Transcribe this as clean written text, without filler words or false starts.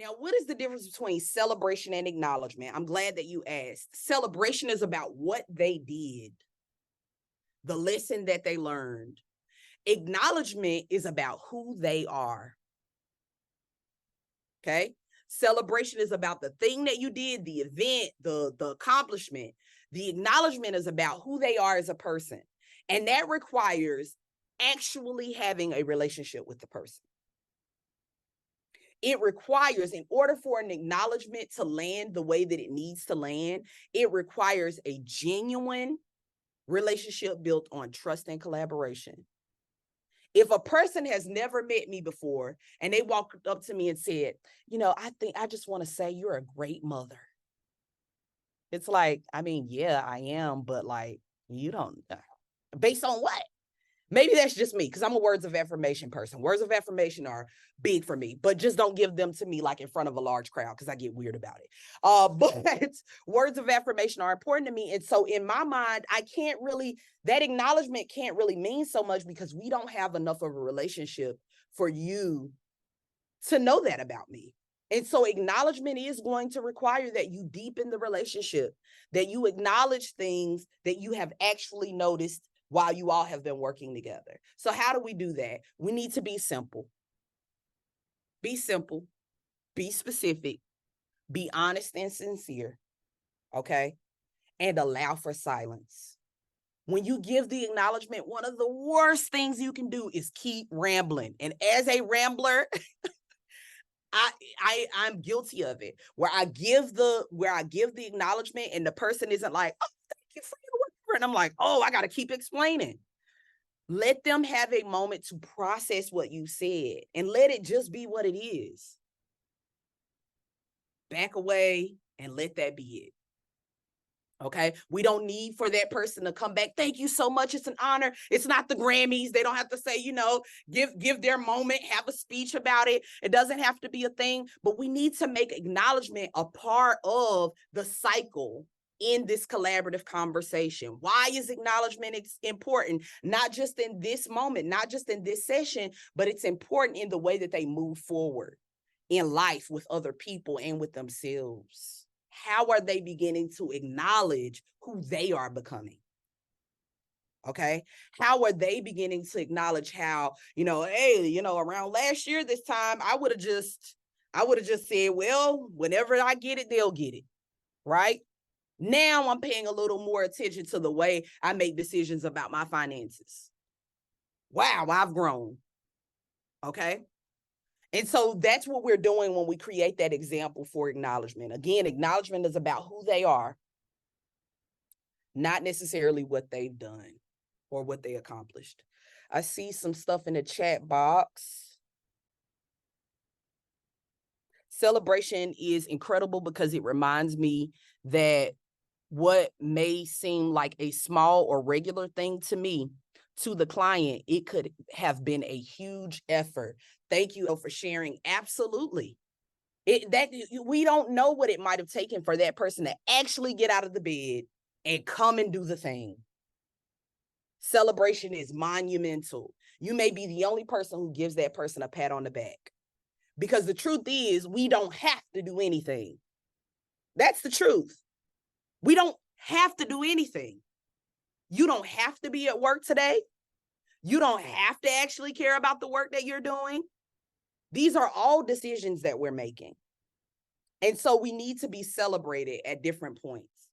Now, what is the difference between celebration and acknowledgement? I'm glad that you asked. Celebration is about what they did, the lesson that they learned. Acknowledgement is about who they are. Okay. Celebration is about the thing that you did, the event, the accomplishment. The acknowledgement is about who they are as a person. And that requires actually having a relationship with the person. It requires, in order for an acknowledgement to land the way that it needs to land, it requires a genuine relationship built on trust and collaboration. If a person has never met me before and they walked up to me and said, I just want to say you're a great mother. It's like, I mean, yeah, I am, but like, you don't, based on what? Maybe that's just me because I'm a words of affirmation person. Words of affirmation are big for me, but just don't give them to me like in front of a large crowd because I get weird about it. But words of affirmation are important to me. And so in my mind, that acknowledgement can't really mean so much because we don't have enough of a relationship for you to know that about me. And so acknowledgement is going to require that you deepen the relationship, that you acknowledge things that you have actually noticed while you all have been working together. So how do we do that? We need to be simple. Be simple, be specific, be honest and sincere, okay? And allow for silence. When you give the acknowledgement, one of the worst things you can do is keep rambling. And as a rambler, I'm guilty of it, where I give the acknowledgement and the person isn't like, oh, thank you for your work. And I'm like, oh, I got to keep explaining. Let them have a moment to process what you said and let it just be what it is. Back away and let that be it. Okay. We don't need for that person to come back. Thank you so much. It's an honor. It's not the Grammys. They don't have to say, give their moment, have a speech about it. It doesn't have to be a thing, but we need to make acknowledgement a part of the cycle in this collaborative conversation. Why is acknowledgement important? Not just in this moment, not just in this session, but it's important in the way that they move forward in life with other people and with themselves. How are they beginning to acknowledge who they are becoming? Okay. How are they beginning to acknowledge how, hey, around last year, this time I would have just said, well, whenever I get it, they'll get it. Right. Now I'm paying a little more attention to the way I make decisions about my finances. Wow, I've grown. Okay. And so that's what we're doing when we create that example for acknowledgement. Again, acknowledgement is about who they are, not necessarily what they've done or what they accomplished. I see some stuff in the chat box. Celebration is incredible because it reminds me that what may seem like a small or regular thing to me, to the client, it could have been a huge effort. Thank you for sharing. Absolutely. We don't know what it might have taken for that person to actually get out of the bed and come and do the thing. Celebration is monumental. You may be the only person who gives that person a pat on the back. Because the truth is, we don't have to do anything. That's the truth. We don't have to do anything. You don't have to be at work today. You don't have to actually care about the work that you're doing. These are all decisions that we're making. And so we need to be celebrated at different points.